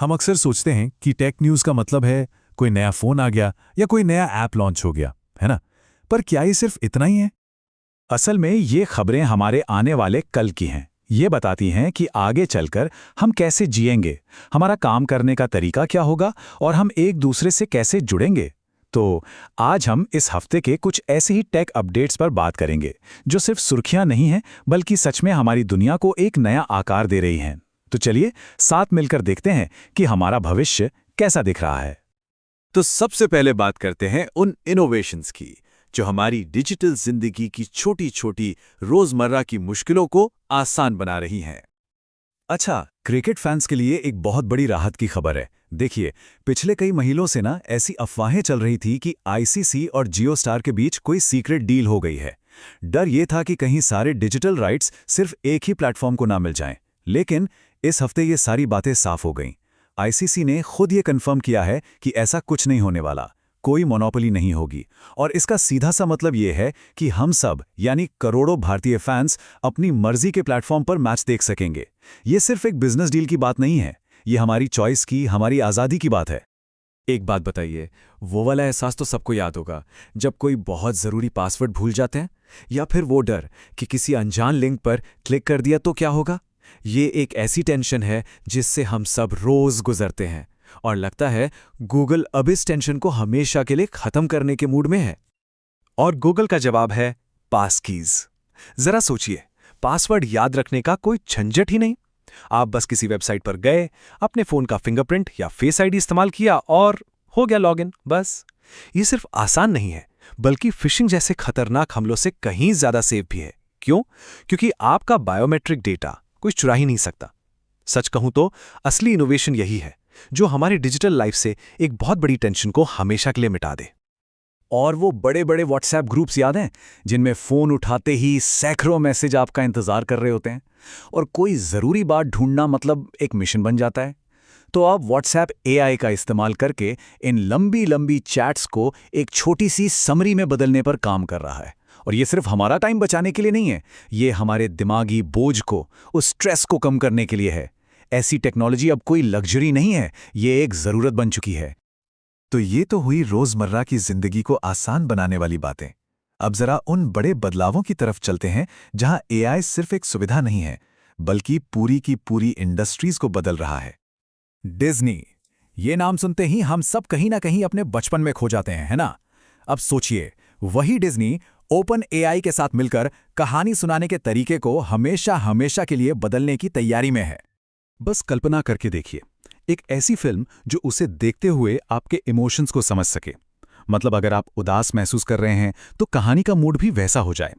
हम अक्सर सोचते हैं कि टेक न्यूज़ का मतलब है कोई नया फ़ोन आ गया या कोई नया ऐप लॉन्च हो गया, है ना? पर क्या ये सिर्फ इतना ही है? असल में ये खबरें हमारे आने वाले कल की हैं। ये बताती हैं कि आगे चलकर हम कैसे जिएंगे, हमारा काम करने का तरीका क्या होगा और हम एक दूसरे से कैसे जुड़ेंगे। तो आज हम इस हफ्ते के कुछ ऐसे ही टेक अपडेट्स पर बात करेंगे जो सिर्फ सुर्खियां नहीं हैं बल्कि सच में हमारी दुनिया को एक नया आकार दे रही हैं। तो चलिए साथ मिलकर देखते हैं कि हमारा भविष्य कैसा दिख रहा है। तो सबसे पहले बात करते हैं उन इनोवेशंस की जो हमारी डिजिटल जिंदगी की छोटी छोटी रोजमर्रा की मुश्किलों को आसान बना रही हैं। अच्छा, क्रिकेट फैंस के लिए एक बहुत बड़ी राहत की खबर है। देखिए, पिछले कई महीनों से ना ऐसी अफवाहें चल रही थी कि आईसीसी और जियो स्टार के बीच कोई सीक्रेट डील हो गई है। डर ये था कि कहीं सारे डिजिटल राइट्स सिर्फ एक ही प्लेटफॉर्म को ना मिल जाएं। लेकिन इस हफ्ते ये सारी बातें साफ हो गईं। आईसीसी ने खुद ये कंफर्म किया है कि ऐसा कुछ नहीं होने वाला, कोई मोनोपोली नहीं होगी। और इसका सीधा सा मतलब ये है कि हम सब यानी करोड़ों भारतीय फैंस अपनी मर्जी के प्लेटफॉर्म पर मैच देख सकेंगे। ये सिर्फ एक बिजनेस डील की बात नहीं है, ये हमारी चॉइस की, हमारी आज़ादी की बात है। एक बात बताइए, वो वाला एहसास तो सबको याद होगा जब कोई बहुत ज़रूरी पासवर्ड भूल जाते हैं, या फिर वो डर कि किसी अनजान लिंक पर क्लिक कर दिया तो क्या होगा। ये एक ऐसी टेंशन है जिससे हम सब रोज़ गुजरते हैं, और लगता है गूगल अब इस टेंशन को हमेशा के लिए खत्म करने के मूड में है। और गूगल का जवाब है पास कीज़। जरा सोचिए, पासवर्ड याद रखने का कोई झंझट ही नहीं। आप बस किसी वेबसाइट पर गए, अपने फोन का फिंगरप्रिंट या फेस आईडी इस्तेमाल किया और हो गया लॉगिन। बस ये सिर्फ आसान नहीं है बल्कि फिशिंग जैसे खतरनाक हमलों से कहीं ज्यादा सेफ भी है। क्यों? क्योंकि आपका बायोमेट्रिक डेटा कोई चुरा ही नहीं सकता। सच कहूं तो असली इनोवेशन यही है जो हमारी डिजिटल लाइफ से एक बहुत बड़ी टेंशन को हमेशा के लिए मिटा दे। और वो बड़े बड़े व्हाट्सएप ग्रुप्स याद हैं जिनमें फ़ोन उठाते ही सैकड़ों मैसेज आपका इंतज़ार कर रहे होते हैं, और कोई ज़रूरी बात ढूंढना मतलब एक मिशन बन जाता है। तो अब व्हाट्सएप एआई का इस्तेमाल करके इन लंबी लंबी चैट्स को एक छोटी सी समरी में बदलने पर काम कर रहा है। और ये सिर्फ हमारा टाइम बचाने के लिए नहीं है, ये हमारे दिमागी बोझ को, उस स्ट्रेस को कम करने के लिए है। ऐसी टेक्नोलॉजी अब कोई लग्जरी नहीं है, ये एक ज़रूरत बन चुकी है। तो ये तो हुई रोज़मर्रा की ज़िंदगी को आसान बनाने वाली बातें। अब ज़रा उन बड़े बदलावों की तरफ चलते हैं जहां एआई सिर्फ एक सुविधा नहीं है बल्कि पूरी की पूरी इंडस्ट्रीज़ को बदल रहा है। डिज्नी, ये नाम सुनते ही हम सब कहीं ना कहीं अपने बचपन में खो जाते हैं, है ना? अब सोचिए, वही डिज्नी ओपन एआई के साथ मिलकर कहानी सुनाने के तरीके को हमेशा हमेशा के लिए बदलने की तैयारी में है। बस कल्पना करके देखिए, एक ऐसी फिल्म जो उसे देखते हुए आपके इमोशंस को समझ सके। मतलब अगर आप उदास महसूस कर रहे हैं तो कहानी का मूड भी वैसा हो जाए।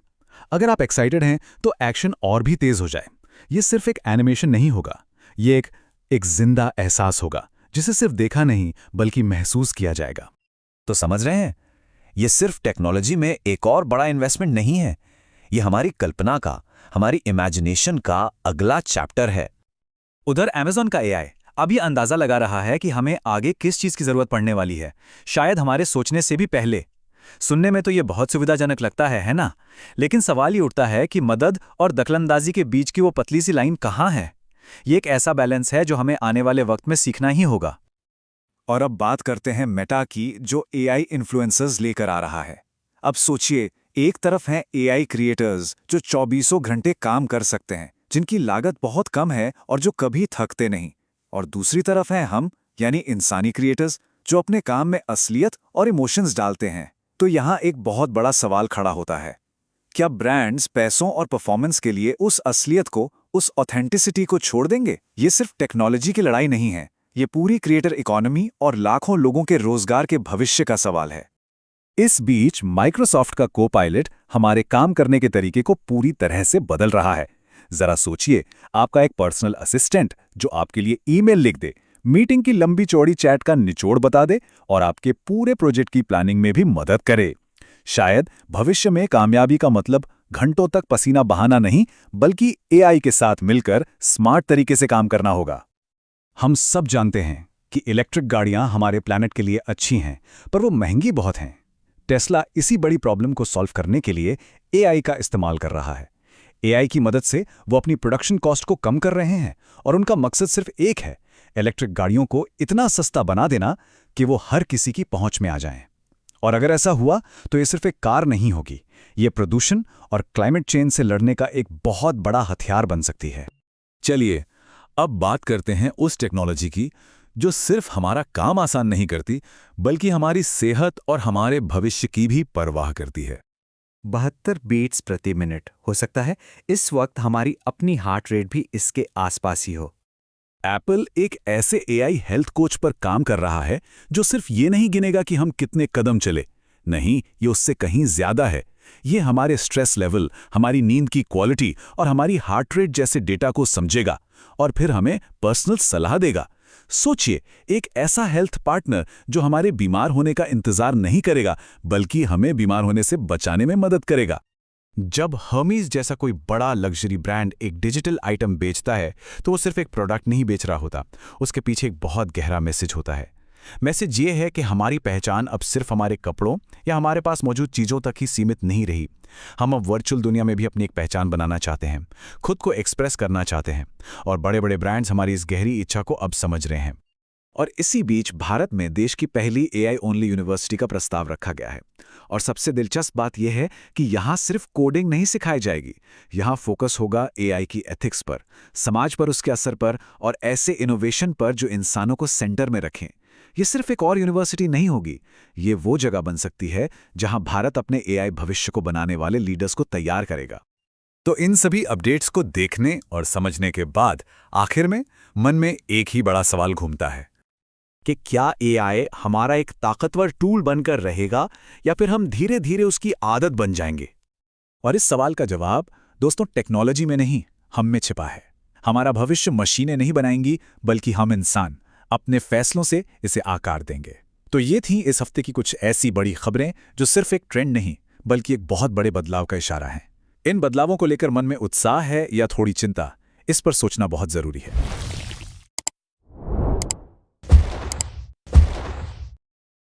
अगर आप एक्साइटेड हैं तो एक्शन और भी तेज हो जाए। ये सिर्फ एक एनिमेशन नहीं होगा, ये एक जिंदा एहसास होगा जिसे सिर्फ देखा नहीं बल्कि महसूस किया जाएगा। तो समझ रहे हैं, ये सिर्फ टेक्नोलॉजी में एक और बड़ा इन्वेस्टमेंट नहीं है, ये हमारी कल्पना का, हमारी इमेजिनेशन का अगला चैप्टर है। उधर अमेज़न का एआई अब ये अंदाजा लगा रहा है कि हमें आगे किस चीज़ की ज़रूरत पड़ने वाली है, शायद हमारे सोचने से भी पहले। सुनने में तो ये बहुत सुविधाजनक लगता है ना? लेकिन सवाल ये उठता है कि मदद और दखलंदाजी के बीच की वो पतली सी लाइन कहाँ है? ये एक ऐसा बैलेंस है जो हमें आने वाले वक्त में सीखना ही होगा। और अब बात करते हैं मेटा की, जो एआई इन्फ्लुएंसर्स लेकर आ रहा है। अब सोचिए, एक तरफ हैं एआई क्रिएटर्स जो 24 घंटे काम कर सकते हैं, जिनकी लागत बहुत कम है और जो कभी थकते नहीं। और दूसरी तरफ हैं हम, यानी इंसानी क्रिएटर्स, जो अपने काम में असलियत और इमोशंस डालते हैं। तो यहाँ एक बहुत बड़ा सवाल खड़ा होता है, क्या ब्रांड्स पैसों और परफॉर्मेंस के लिए उस असलियत को, उस ऑथेंटिसिटी को छोड़ देंगे? ये सिर्फ टेक्नोलॉजी की लड़ाई नहीं है, ये पूरी क्रिएटर इकोनॉमी और लाखों लोगों के रोजगार के भविष्य का सवाल है। इस बीच माइक्रोसॉफ्ट का को-पायलट हमारे काम करने के तरीके को पूरी तरह से बदल रहा है। जरा सोचिए, आपका एक पर्सनल असिस्टेंट जो आपके लिए ईमेल लिख दे, मीटिंग की लंबी चौड़ी चैट का निचोड़ बता दे और आपके पूरे प्रोजेक्ट की प्लानिंग में भी मदद करे। शायद भविष्य में कामयाबी का मतलब घंटों तक पसीना बहाना नहीं बल्कि एआई के साथ मिलकर स्मार्ट तरीके से काम करना होगा। हम सब जानते हैं कि इलेक्ट्रिक गाड़ियां हमारे प्लैनेट के लिए अच्छी हैं, पर वो महंगी बहुत हैं। टेस्ला इसी बड़ी प्रॉब्लम को सॉल्व करने के लिए एआई का इस्तेमाल कर रहा है। एआई की मदद से वो अपनी प्रोडक्शन कॉस्ट को कम कर रहे हैं और उनका मकसद सिर्फ एक है, इलेक्ट्रिक गाड़ियों को इतना सस्ता बना देना कि वो हर किसी की पहुंच में आ जाएं। और अगर ऐसा हुआ तो ये सिर्फ एक कार नहीं होगी, ये प्रदूषण और क्लाइमेट चेंज से लड़ने का एक बहुत बड़ा हथियार बन सकती है। चलिए अब बात करते हैं उस टेक्नोलॉजी की जो सिर्फ हमारा काम आसान नहीं करती बल्कि हमारी सेहत और हमारे भविष्य की भी परवाह करती है। 72 बीट्स प्रति मिनट हो सकता है इस वक्त हमारी अपनी हार्ट रेट भी इसके आसपास ही हो। एप्पल एक ऐसे एआई हेल्थ कोच पर काम कर रहा है जो सिर्फ ये नहीं गिनेगा कि हम कितने कदम चले, नहीं, ये उससे कहीं ज्यादा है। ये हमारे स्ट्रेस लेवल, हमारी नींद की क्वालिटी और हमारी हार्ट रेट जैसे डेटा को समझेगा और फिर हमें पर्सनल सलाह देगा। सोचिए, एक ऐसा हेल्थ पार्टनर जो हमारे बीमार होने का इंतजार नहीं करेगा बल्कि हमें बीमार होने से बचाने में मदद करेगा। जब हर्मीज जैसा कोई बड़ा लग्जरी ब्रांड एक डिजिटल आइटम बेचता है तो वो सिर्फ एक प्रोडक्ट नहीं बेच रहा होता, उसके पीछे एक बहुत गहरा मैसेज होता है। मैसेज ये है कि हमारी पहचान अब सिर्फ हमारे कपड़ों या हमारे पास मौजूद चीज़ों तक ही सीमित नहीं रही। हम अब वर्चुअल दुनिया में भी अपनी एक पहचान बनाना चाहते हैं, खुद को एक्सप्रेस करना चाहते हैं और बड़े बड़े ब्रांड्स हमारी इस गहरी इच्छा को अब समझ रहे हैं। और इसी बीच भारत में देश की पहली एआई ओनली यूनिवर्सिटी का प्रस्ताव रखा गया है। और सबसे दिलचस्प बात यह है कि यहाँ सिर्फ कोडिंग नहीं सिखाई जाएगी, यहाँ फोकस होगा एआई की एथिक्स पर, समाज पर उसके असर पर और ऐसे इनोवेशन पर जो इंसानों को सेंटर में रखें। ये सिर्फ एक और यूनिवर्सिटी नहीं होगी, ये वो जगह बन सकती है जहां भारत अपने एआई भविष्य को बनाने वाले लीडर्स को तैयार करेगा। तो इन सभी अपडेट्स को देखने और समझने के बाद आखिर में मन में एक ही बड़ा सवाल घूमता है कि क्या एआई हमारा एक ताकतवर टूल बनकर रहेगा या फिर हम धीरे धीरे उसकी आदत बन जाएंगे? और इस सवाल का जवाब दोस्तों टेक्नोलॉजी में नहीं, हम में छिपा है। हमारा भविष्य मशीनें नहीं बनाएंगी बल्कि हम इंसान अपने फैसलों से इसे आकार देंगे। तो ये थी इस हफ्ते की कुछ ऐसी बड़ी खबरें जो सिर्फ एक ट्रेंड नहीं बल्कि एक बहुत बड़े बदलाव का इशारा है। इन बदलावों को लेकर मन में उत्साह है या थोड़ी चिंता, इस पर सोचना बहुत जरूरी है।